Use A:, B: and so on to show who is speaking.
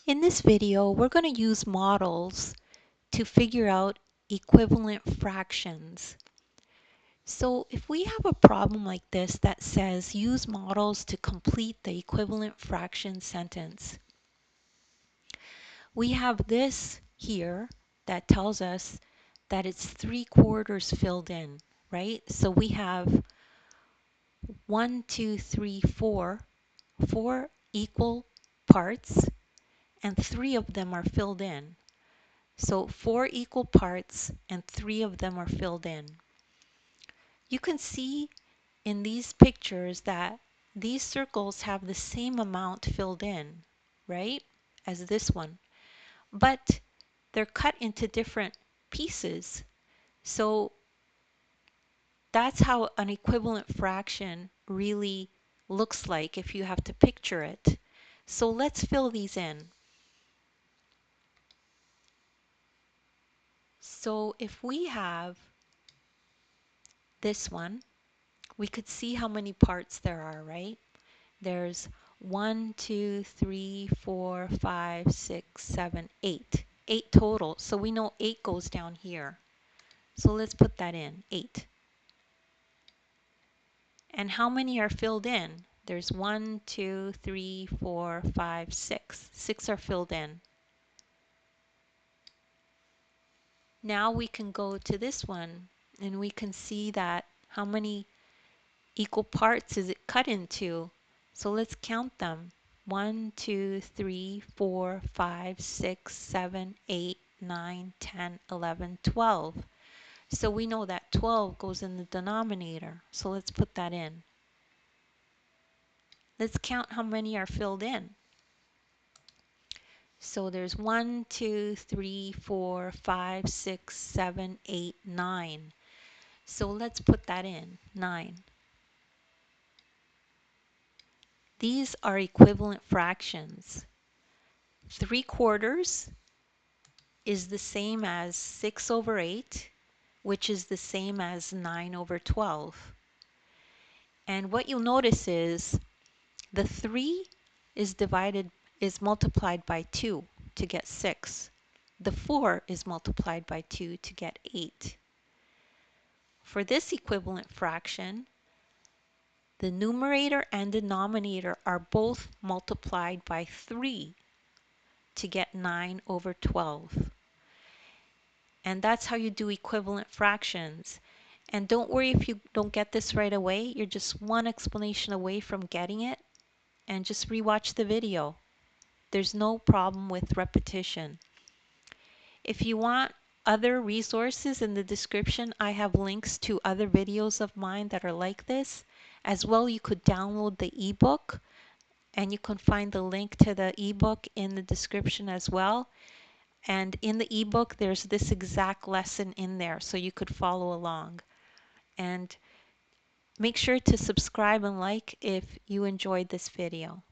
A: In this video, we're going to use models to figure out equivalent fractions. So if we have a problem like this that says use models to complete the equivalent fraction sentence, we have this here that tells us that it's 3/4 filled in, right? So we have 1, 2, 3, 4, 4 equal parts, and 3 of them are filled in. So 4 equal parts and 3 of them are filled in. You can see in these pictures that these circles have the same amount filled in, right, as this one, but they're cut into different pieces. So that's how an equivalent fraction really looks like if you have to picture it. So let's fill these in. So if we have this one, we could see how many parts there are, right? There's 1, 2, 3, 4, 5, 6, 7, 8. 8 total. So we know 8 goes down here. So let's put that in, 8. And how many are filled in? There's 1, 2, 3, 4, 5, 6. 6 are filled in. Now we can go to this one and we can see that how many equal parts is it cut into? So let's count them. 1, 2, 3, 4, 5, 6, 7, 8, 9, 10, 11, 12. So we know that 12 goes in the denominator. So let's put that in. Let's count how many are filled in. So there's 1, 2, 3, 4, 5, 6, 7, 8, 9. So let's put that in, 9. These are equivalent fractions. 3/4 is the same as 6 over 8, which is the same as 9 over 12. And what you'll notice is the 3 is multiplied by 2 to get 6. The 4 is multiplied by 2 to get 8. For this equivalent fraction, the numerator and denominator are both multiplied by 3 to get 9 over 12. And that's how you do equivalent fractions. And don't worry if you don't get this right away. You're just one explanation away from getting it. And just rewatch the video. There's no problem with repetition. If you want other resources in the description, I have links to other videos of mine that are like this. As well, you could download the ebook, and you can find the link to the ebook in the description as well. And in the ebook, there's this exact lesson in there, so you could follow along. And make sure to subscribe and like if you enjoyed this video.